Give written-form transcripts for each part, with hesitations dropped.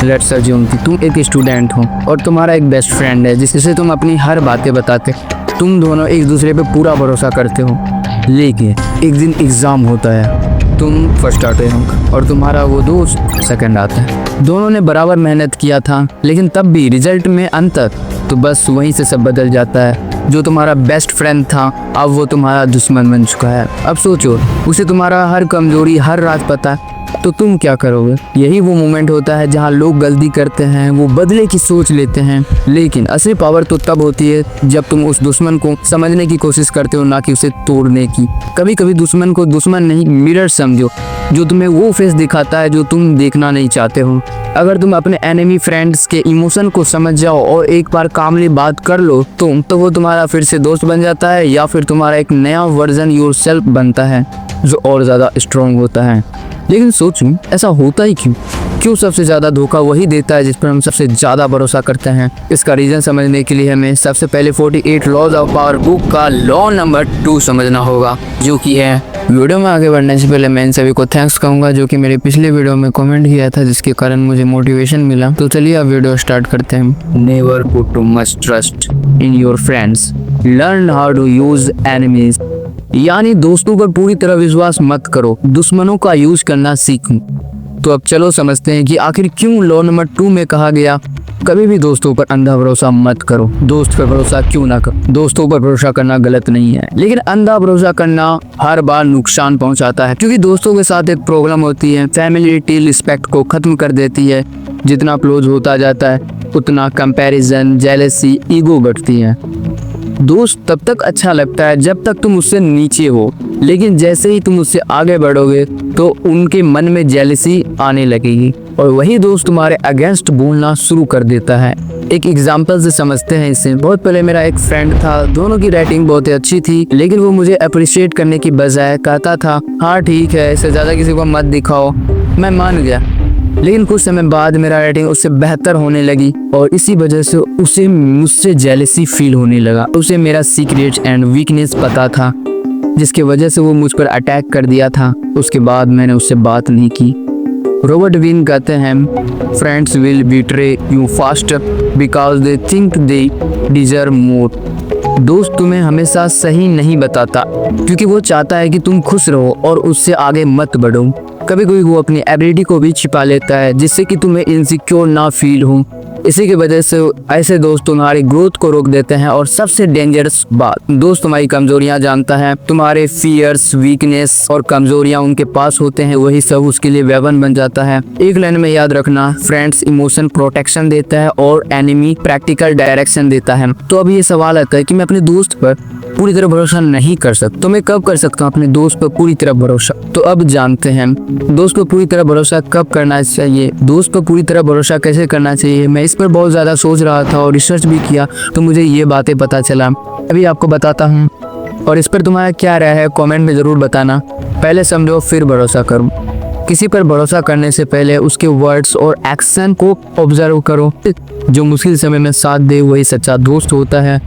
Let's assume कि तुम एक स्टूडेंट हो और तुम्हारा एक बेस्ट फ्रेंड है जिससे तुम अपनी हर बातें बताते। तुम दोनों एक दूसरे पे पूरा भरोसा करते हो, लेकिन एक दिन एग्ज़ाम होता है, तुम फर्स्ट आते हो और तुम्हारा वो दोस्त सेकंड आता है। दोनों ने बराबर मेहनत किया था, लेकिन तब भी रिजल्ट में अंतर, तो बस वहीं से सब बदल जाता है। जो तुम्हारा बेस्ट फ्रेंड था अब वो तुम्हारा दुश्मन बन चुका है। अब सोचो, उसे तुम्हारा हर कमजोरी हर राज पता है, तो तुम क्या करोगे? यही वो मोमेंट होता है जहाँ लोग गलती करते हैं, वो बदले की सोच लेते हैं, लेकिन असली पावर तो तब होती है जब तुम उस दुश्मन को समझने की कोशिश करते हो, ना कि उसे तोड़ने की। कभी कभी दुश्मन को दुश्मन नहीं, मिरर समझो, जो तुम्हें वो फेस दिखाता है जो तुम देखना नहीं चाहते हो। अगर तुम अपने एनिमी फ्रेंड्स के इमोशन को समझ जाओ और एक बार कामली बात कर लो तो वो तुम्हारा फिर से दोस्त बन जाता है, या फिर तुम्हारा एक नया वर्जन योरसेल्फ बनता है जो और ज़्यादा स्ट्रॉन्ग होता है। लेकिन सोचूं, ऐसा होता ही क्यों सबसे ज़्यादा धोखा वही देता है जिस पर हम सबसे ज़्यादा भरोसा करते हैं? इसका रीज़न समझने के लिए हमें सबसे पहले 48 लॉज ऑफ पावर बुक का लॉ नंबर 2 समझना होगा, जो कि है। वीडियो में आगे बढ़ने से पहले मैं इन सभी को थैंक्स कहूँगा जो कि मेरे पिछले वीडियो में कमेंट किया था, जिसके कारण मुझे मोटिवेशन मिला। तो चलिए अब वीडियो स्टार्ट करते हैं। Never put too much trust in your friends, learn how to use enemies. यानी दोस्तों पर पूरी तरह विश्वास मत करो, दुश्मनों का यूज करना सीखो। तो अब चलो समझते हैं कि आखिर क्यों लॉ नंबर 2 में कहा गया कभी भी दोस्तों पर अंधा भरोसा मत करो। दोस्त पर भरोसा क्यों ना करो? दोस्तों पर भरोसा करना गलत नहीं है, लेकिन अंधा भरोसा करना हर बार नुकसान पहुंचाता है, क्योंकि दोस्तों के साथ एक प्रॉब्लम होती है, फैमिलिटी रिस्पेक्ट को खत्म कर देती है। जितना क्लोज होता जाता है उतना कंपैरिजन, जेलसी, ईगो बढ़ती है। दोस्त तब तक अच्छा लगता है जब तक तुम उससे नीचे हो, लेकिन जैसे ही तुम उससे आगे बढ़ोगे तो उनके मन में जेलसी आने लगेगी और वही दोस्त तुम्हारे अगेंस्ट बोलना शुरू कर देता है। एक एग्जांपल से समझते हैं इसे। बहुत पहले मेरा एक फ्रेंड था, दोनों की रेटिंग बहुत ही अच्छी थी, लेकिन वो मुझे अप्रिशिएट करने की बजाय कहता था हाँ ठीक है, इससे ज़्यादा किसी को मत दिखाओ। मैं मान गया, लेकिन कुछ समय बाद मेरा रेटिंग उससे बेहतर होने लगी और इसी वजह से उसे मुझसे जेलसी फील होने लगा। उसे मेरा सीक्रेट एंड वीकनेस पता था, जिसकी वजह से वो मुझ पर अटैक कर दिया था। उसके बाद मैंने उससे बात नहीं की। रॉबर्ट विन कहते हैं, friends will betray you fast because they think they deserve more. दोस्त तुम्हें हमेशा सही नहीं बताता क्योंकि वो चाहता है कि तुम खुश रहो और उससे आगे मत बढ़ो। कभी कभी वो अपनी एबिलिटी को भी छिपा लेता है जिससे कि तुम्हें इनसिक्योर ना फील हो। इसी की वजह से ऐसे दोस्त तुम्हारी ग्रोथ को रोक देते हैं। और सबसे डेंजरस बात, दोस्त तुम्हारी कमजोरियां जानता है, तुम्हारे फियर्स, वीकनेस और कमजोरियां उनके पास होते हैं, वही सब उसके लिए वेपन बन जाता है। एक लाइन में याद रखना, फ्रेंड्स इमोशन प्रोटेक्शन देता है और एनिमी प्रैक्टिकल डायरेक्शन देता है। तो अब ये सवाल आता है कि मैं अपने दोस्त पर पूरी तरह भरोसा नहीं कर सकता, तो मैं कब कर सकता हूँ अपने दोस्त पर पूरी तरह भरोसा? तो अब जानते हैं दोस्त पर पूरी तरह भरोसा कब करना चाहिए, दोस्त पर पूरी तरह भरोसा कैसे करना चाहिए। मैं इस पर बहुत ज़्यादा सोच रहा था और रिसर्च भी किया, तो मुझे ये बातें पता चला, अभी आपको बताता हूँ। और इस पर तुम्हारा क्या राय है कमेंट में ज़रूर बताना। पहले समझो फिर भरोसा करो। किसी पर भरोसा करने से पहले उसके वर्ड्स और एक्शन को ऑब्जर्व करो। जो मुश्किल समय में साथ दे वही सच्चा दोस्त होता है।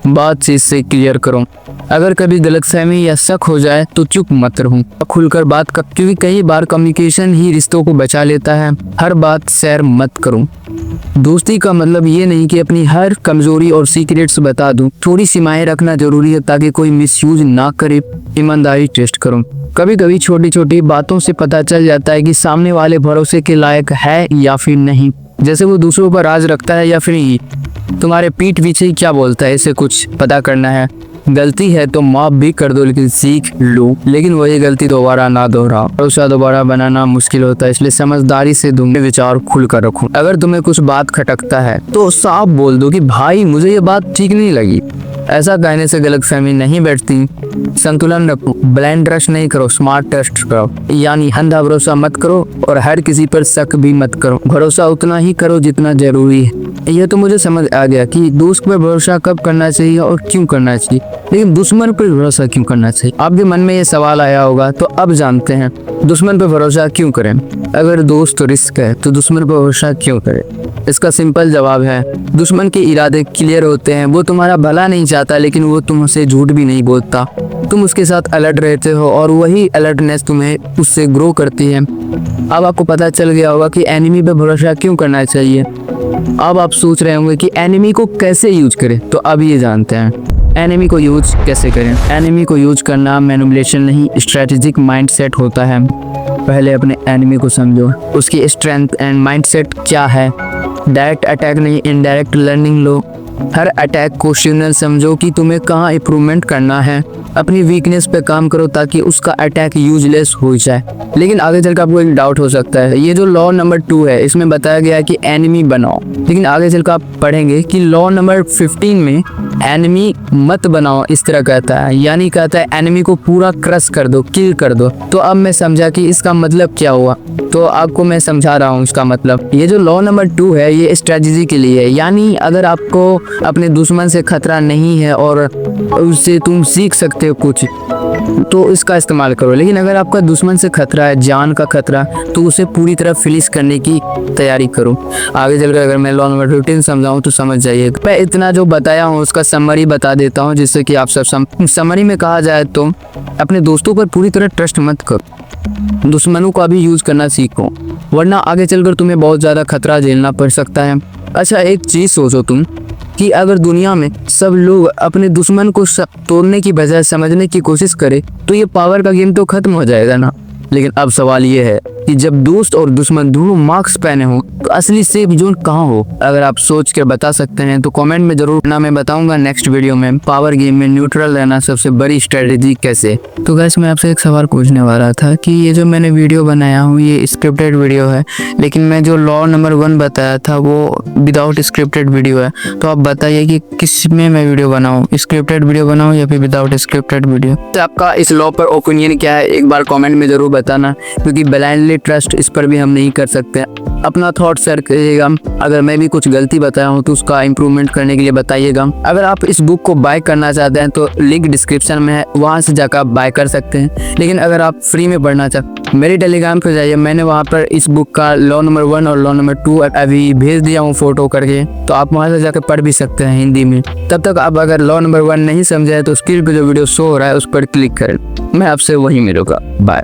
बात चीज से क्लियर करो। अगर कभी गलतफहमी या शक हो जाए तो चुप मत रहो, खुलकर बात कर, क्योंकि कई बार कम्युनिकेशन ही रिश्तों को बचा लेता है। हर बात शेयर मत करो। दोस्ती का मतलब ये नहीं कि अपनी हर कमजोरी और सीक्रेट्स बता दूं। थोड़ी सीमाएं रखना जरूरी है ताकि कोई मिसयूज ना करे। ईमानदारी टेस्ट करो। कभी कभी छोटी छोटी बातों से पता चल जाता है कि सामने वाले भरोसे के लायक है या फिर नहीं। जैसे वो दूसरों पर राज रखता है या फिर तुम्हारे पीठ पीछे क्या बोलता है, इसे कुछ पता करना है। गलती है तो माफ भी कर दो, लेकिन सीख लो, लेकिन वही गलती दोबारा ना दोहराओ। भरोसा दोबारा बनाना मुश्किल होता है, इसलिए समझदारी से तुम विचार खुल कर रखो। अगर तुम्हें कुछ बात खटकता है तो साफ बोल दो कि भाई मुझे ये बात ठीक नहीं लगी। ऐसा कहने से गलतफहमी नहीं बैठती। संतुलन रखो, ब्लाइंड ट्रस्ट नहीं करो, स्मार्ट ट्रस्ट करो। यानी अंधा भरोसा मत करो और हर किसी पर शक भी मत करो। भरोसा उतना ही करो जितना जरूरी है। यह तो मुझे समझ आ गया कि दोस्त पर भरोसा कब करना चाहिए और क्यों करना चाहिए, लेकिन दुश्मन पर भरोसा क्यों करना चाहिए? आपके मन में ये सवाल आया होगा, तो अब जानते हैं दुश्मन पर भरोसा क्यों करें। अगर दोस्त रिस्क है तो दुश्मन पर भरोसा क्यों करें? इसका सिंपल जवाब है, दुश्मन के इरादे क्लियर होते हैं। वो तुम्हारा भला नहीं चाहता, जाता है लेकिन वो तुमसे झूठ भी नहीं बोलता। तुम उसके साथ अलर्ट रहते हो और वही अलर्टनेस तुम्हें उससे ग्रो करती है। अब आपको पता चल गया होगा कि एनिमी पे भरोसा क्यों करना चाहिए। अब आप सोच रहे होंगे कि एनिमी को कैसे यूज करें, तो अब ये जानते हैं एनिमी को यूज कैसे करें। एनिमी को यूज करना मैनिपुलेशन नहीं, स्ट्रेटेजिक माइंडसेट होता है। पहले अपने एनिमी को समझो, उसकी स्ट्रेंथ एंड माइंडसेट क्या है। डायरेक्ट अटैक नहीं, इनडायरेक्ट लर्निंग लो। हर अटैक क्वेश्चनल समझो कि तुम्हें कहाँ इम्प्रूवमेंट करना है। अपनी वीकनेस पे काम करो ताकि उसका अटैक यूजलेस हो जाए। लेकिन आगे चलकर आपको एक डाउट हो सकता है, ये जो लॉ नंबर 2 है इसमें बताया गया है कि एनिमी बनाओ, लेकिन आगे चलकर आप पढ़ेंगे कि लॉ नंबर 15 में एनिमी मत बनाओ इस तरह कहता है, यानी कहता है एनिमी को पूरा क्रश कर दो, किल कर दो। तो अब मैं समझा कि इसका मतलब क्या हुआ, तो आपको मैं समझा रहा हूँ इसका मतलब। ये जो लॉ नंबर 2 है ये स्ट्रेटजी के लिए है, यानी अगर आपको अपने दुश्मन से खतरा नहीं है और उससे तुम सीख सकते हो कुछ, तो इसका इस्तेमाल करो। लेकिन अगर आपका दुश्मन से खतरा है, जान का खतरा, तो उसे पूरी तरह फिनिश करने की तैयारी करो। आगे चलकर अगर मैं लॉ नंबर 15 समझाऊं तो समझ जाइए। मैं इतना जो बताया हूँ उसका समरी बता देता हूँ जिससे कि आप सब समरी में कहा जाए तो अपने दोस्तों पर पूरी तरह ट्रस्ट मत करो, दुश्मनों का भी यूज करना सीखो, वरना आगे चलकर तुम्हें बहुत ज़्यादा खतरा झेलना पड़ सकता है। अच्छा एक चीज़ सोचो तुम कि अगर दुनिया में सब लोग अपने दुश्मन को तोड़ने की बजाय समझने की कोशिश करें तो ये पावर का गेम तो खत्म हो जाएगा ना। लेकिन अब सवाल ये है कि जब दोस्त और दुश्मन दोनों मार्क्स पहने हो तो असली सेफ जोन कहाँ हो। अगर आप सोच कर बता सकते हैं तो कमेंट में जरूर ना, मैं बताऊंगा नेक्स्ट वीडियो में पावर गेम में न्यूट्रल रहना सबसे बड़ी स्ट्रेटेजी कैसे। तो गाइस मैं आपसे एक सवाल पूछने वाला था कि ये जो मैंने वीडियो बनाया हूँ ये स्क्रिप्टेड वीडियो है, लेकिन मैं जो लॉ नंबर 1 बताया था वो विदाउट स्क्रिप्टेड वीडियो है। तो आप बताइए कि किस में मैं वीडियो बनाऊँ, स्क्रिप्टेड वीडियो बनाऊँ या फिर विदाउट स्क्रिप्टेड वीडियो। तो आपका इस लॉ पर ओपिनियन क्या है एक बार कॉमेंट में जरूर बताना, क्योंकि ब्लाइंडली ट्रस्ट इस पर भी हम नहीं कर सकते। अपना थॉट शेयर करिएगा। अगर मैं भी कुछ गलती बताया हूँ तो उसका इम्प्रूवमेंट करने के लिए बताइएगा। अगर आप इस बुक को बाय करना चाहते हैं तो लिंक डिस्क्रिप्शन में है, वहाँ से जाकर आप बाय कर सकते हैं। लेकिन अगर आप फ्री में पढ़ना चाहते मेरे टेलीग्राम पर जाइए, मैंने वहाँ पर इस बुक का लॉ नंबर 1 और लॉ नंबर 2 अभी भेज दिया हूँ फोटो करके, तो आप वहाँ से जाकर पढ़ भी सकते हैं हिंदी में। तब तक आप अगर लॉ नंबर 1 नहीं समझे तो स्क्रीन पर जो वीडियो शो हो रहा है उस पर क्लिक करें। मैं आपसे वहीं मिलूंगा, बाय।